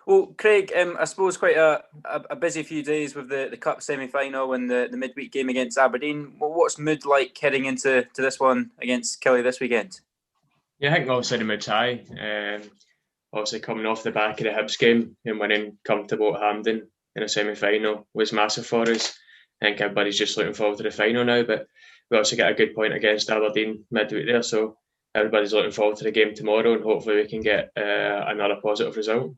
Well, Craig, I suppose quite a busy few days with the cup semi-final and the midweek game against Aberdeen. Well, what's mood like heading into this one against Killie this weekend? Yeah, I think obviously the mood's high. Obviously coming off the back of the Hibs game and winning comfortable at Hampden in a semi-final was massive for us. I think everybody's just looking forward to the final now, but we also get a good point against Aberdeen midweek there, so everybody's looking forward to the game tomorrow and hopefully we can get another positive result.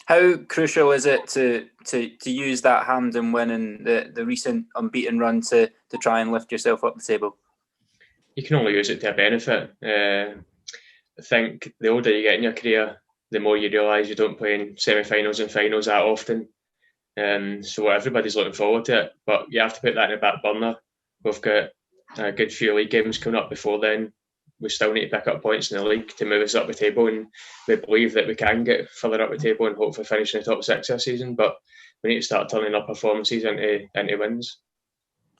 How crucial is it to use that Hampden win and the recent unbeaten run to try and lift yourself up the table? You can only use it to a benefit. I think the older you get in your career, the more you realise you don't play in semi-finals and finals that often. So everybody's looking forward to it, but you have to put that in the back burner. We've got a good few league games coming up before then. We still need to pick up points in the league to move us up the table, and we believe that we can get further up the table and hopefully finish in the top six this season. But we need to start turning our performances into wins.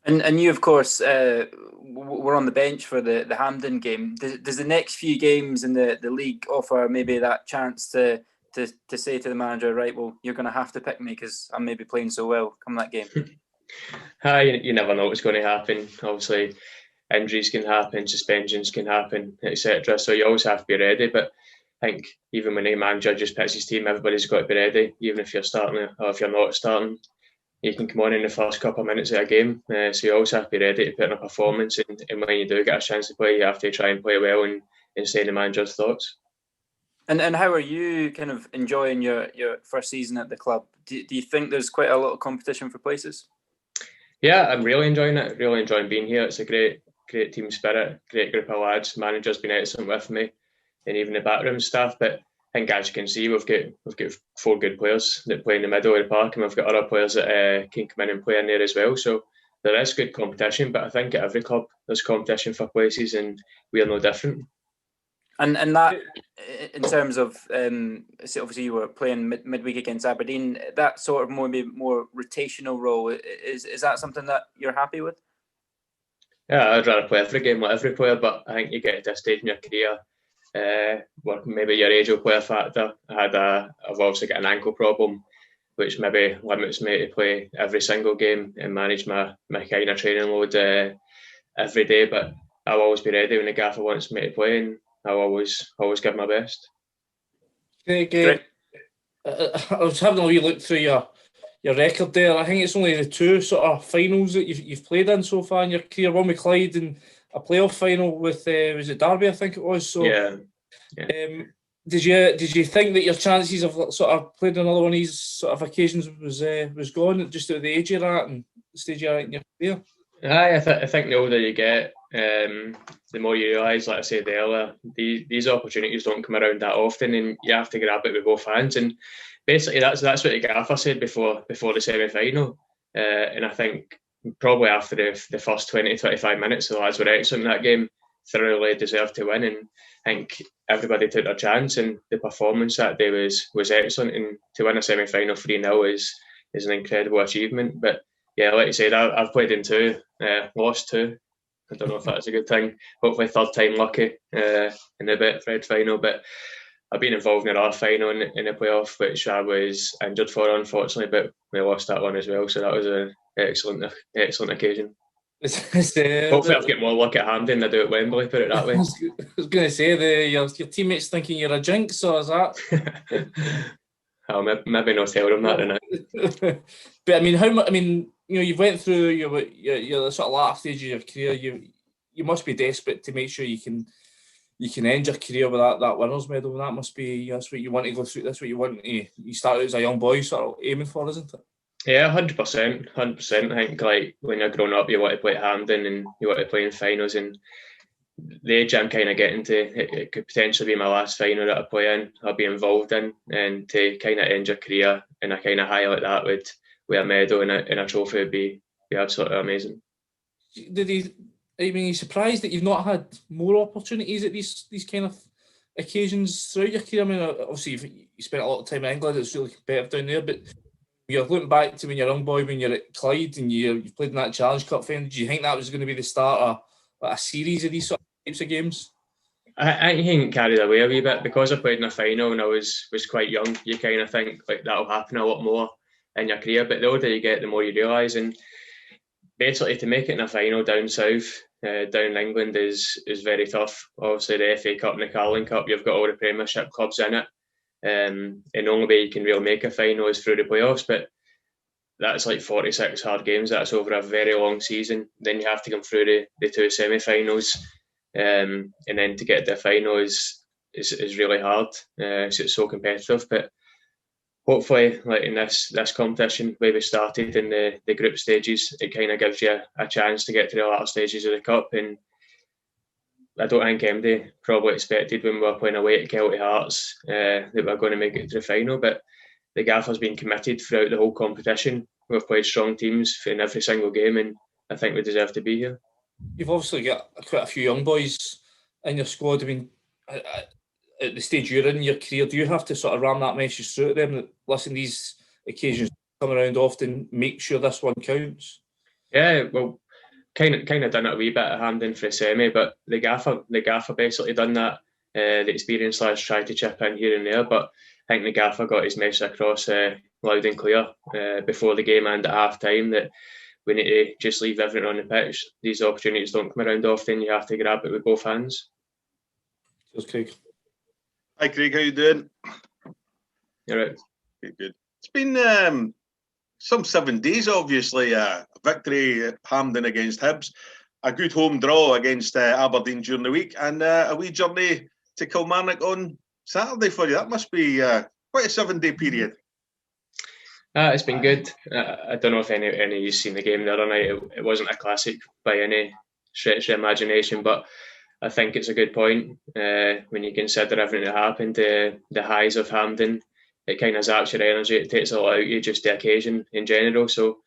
And you, of course, were on the bench for the Hampden game. Does the next few games in the league offer maybe that chance to say to the manager, right, well, you're going to have to pick me because I'm maybe playing so well come that game? You never know what's going to happen. Obviously, injuries can happen, suspensions can happen, etc. So you always have to be ready. But I think even when a manager just picks his team, everybody's got to be ready. Even if you're starting or if you're not starting, you can come on in the first couple of minutes of a game. So you always have to be ready to put in a performance. And when you do get a chance to play, you have to try and play well and say the manager's thoughts. And how are you kind of enjoying your first season at the club? Do you think there's quite a lot of competition for places? Yeah, I'm really enjoying it. Really enjoying being here. It's a great team spirit, great group of lads. Manager's been excellent with me, and even the backroom staff. But I think, as you can see, we've got 4 good players that play in the middle of the park, and we've got other players that can come in and play in there as well. So there is good competition. But I think at every club there's competition for places, and we are no different. And that, in terms of, so obviously you were playing midweek against Aberdeen, that sort of more rotational role, is that something that you're happy with? Yeah, I'd rather play every game with every player, but I think you get to a stage in your career where maybe your age will play a factor. I've obviously got an ankle problem, which maybe limits me to play every single game and manage my kind of training load every day. But I'll always be ready when the gaffer wants me to play, and I'll always give my best. Great. I was having a wee look through your record there. I think it's only the 2 sort of finals that you've played in so far in your career. One with Clyde and a playoff final with was it Derby, I think it was. So yeah. Did you think that your chances of sort of playing another one of these sort of occasions was gone just at the age you're at and the stage you're at in your career? I think the older you get, the more you realise, like I said earlier, these opportunities don't come around that often, and you have to grab it with both hands. And basically, that's what the gaffer said before the semi-final. And I think probably after the first 20-25 minutes, the lads were excellent in that game, thoroughly deserved to win. And I think everybody took their chance, and the performance that day was excellent. And to win a semi-final 3-0 is an incredible achievement. But yeah, like you said, I've played in 2, lost 2. I don't know if that's a good thing. Hopefully, third time lucky in the Betfred final. But I've been involved in our final in the playoff, which I was injured for, unfortunately. But we lost that one as well, so that was an excellent occasion. Hopefully, I've got more luck at Hampden than I do at Wembley. Put it that way. I was going to say your teammates thinking you're a jinx, or is that? I'll maybe not tell them that tonight. But I mean, you've went through your sort of latter stage of your career. You must be desperate to make sure you can end your career with that winners medal. That must be that's what you want to go through. That's what you want to. You started as a young boy, sort of aiming for, isn't it? Yeah, 100%. I think like when you're growing up, you want to play at Hampden and you want to play in finals. And the age I'm kind of getting to, it could potentially be my last final that I play in, I'll be involved in, and to kind of end your career in a kind of high like that with a medal and a trophy would be absolutely amazing. Are you surprised that you've not had more opportunities at these kind of occasions throughout your career? I mean, obviously you spent a lot of time in England, it's really competitive down there, but you're looking back to when you're a young boy, when you're at Clyde and you've played in that Challenge Cup final, do you think that was going to be the start of a series of these sort of types of games? I think carried away a wee bit because I played in a final when I was quite young. You kind of think like that'll happen a lot more in your career, but the older you get, the more you realise. And basically, to make it in a final down south, down in England, is very tough. Obviously, the FA Cup and the Carling Cup, you've got all the Premiership clubs in it, and the only way you can really make a final is through the playoffs. But that's like 46 hard games. That's over a very long season. Then you have to come through the two semi-finals, and then to get to the final is really hard. So it's so competitive. But hopefully, like in this competition, where we started in the group stages, it kind of gives you a chance to get to the latter stages of the cup. And I don't think MD probably expected when we were playing away at Celtic Hearts that we were going to make it to the final. But the gaffer's been committed throughout the whole competition. We've played strong teams in every single game, and I think we deserve to be here. You've obviously got quite a few young boys in your squad. I mean, at the stage you're in your career, do you have to sort of ram that message through to them that, listen, these occasions come around often, make sure this one counts? Yeah, well, kind of done it a wee bit at Hampden for a semi, but the gaffer basically done that. The experienced lads tried to chip in here and there, but I think the gaffer got his message across loud and clear before the game and at half time that we need to just leave everything on the pitch. These opportunities don't come around often. You have to grab it with both hands. Cheers, Craig. Hi, Craig. How you doing? You're right. Good. It's been some 7 days, obviously. A victory at Hampden against Hibs, a good home draw against Aberdeen during the week, and a wee journey to Kilmarnock on Saturday for you. That must be quite a 7-day period. It's been good. I don't know if any of you've seen the game the other night. It wasn't a classic by any stretch of imagination, but I think it's a good point when you consider everything that happened. The highs of Hampden, it kind of zaps your energy. It takes a lot out of you, just the occasion in general. So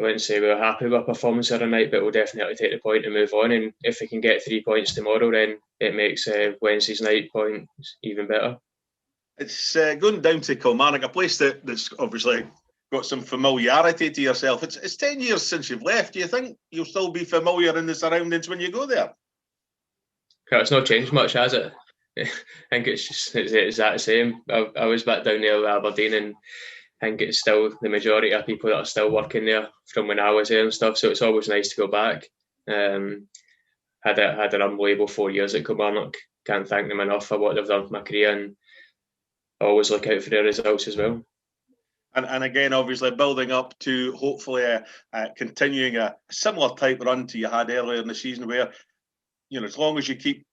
I wouldn't say we were happy with our performance the other night, but we'll definitely take the point and move on. And if we can get 3 points tomorrow, then it makes Wednesday's night points even better. It's going down to Kilmarnock, a place that's obviously got some familiarity to yourself. It's 10 years since you've left. Do you think you'll still be familiar in the surroundings when you go there? It's not changed much, has it? I think it's that same. I was back down there with Aberdeen, and I think it's still the majority of people that are still working there from when I was there and stuff. So it's always nice to go back. Had an unbelievable 4 years at Kilmarnock. Can't thank them enough for what they've done for my career, and I always look out for their results as well. And again, obviously building up to hopefully continuing a similar type run to you had earlier in the season, where as long as you keep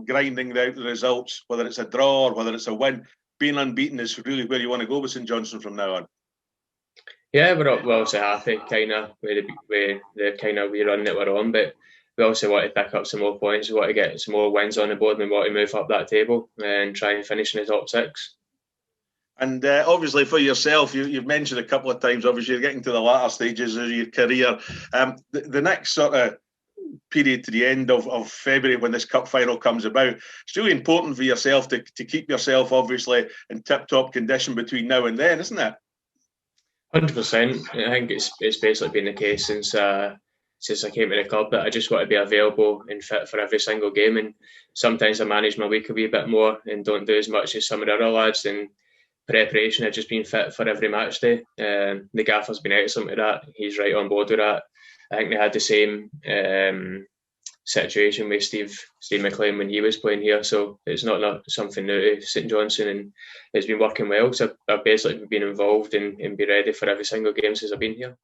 grinding out the results, whether it's a draw or whether it's a win, being unbeaten is really where you want to go with St Johnstone from now on. Yeah, we're obviously happy kind of with the kind of wee run that we're on, but we also want to pick up some more points. We want to get some more wins on the board, and we want to move up that table and try and finish in the top 6. And obviously for yourself, you've mentioned a couple of times, obviously you're getting to the latter stages of your career. The next sort of period to the end of February, when this cup final comes about, it's really important for yourself to keep yourself obviously in tip-top condition between now and then, isn't it? 100%. I think it's basically been the case since I came to the club, that I just want to be available and fit for every single game. And sometimes I manage my week a wee bit more and don't do as much as some of the other lads. And preparation, I've just been fit for every match day. The gaffer's been excellent with that. He's right on board with that. I think they had the same situation with Steve McLean when he was playing here, so it's not something new to St Johnstone, and it's been working well. So I've basically been involved and be ready for every single game since I've been here.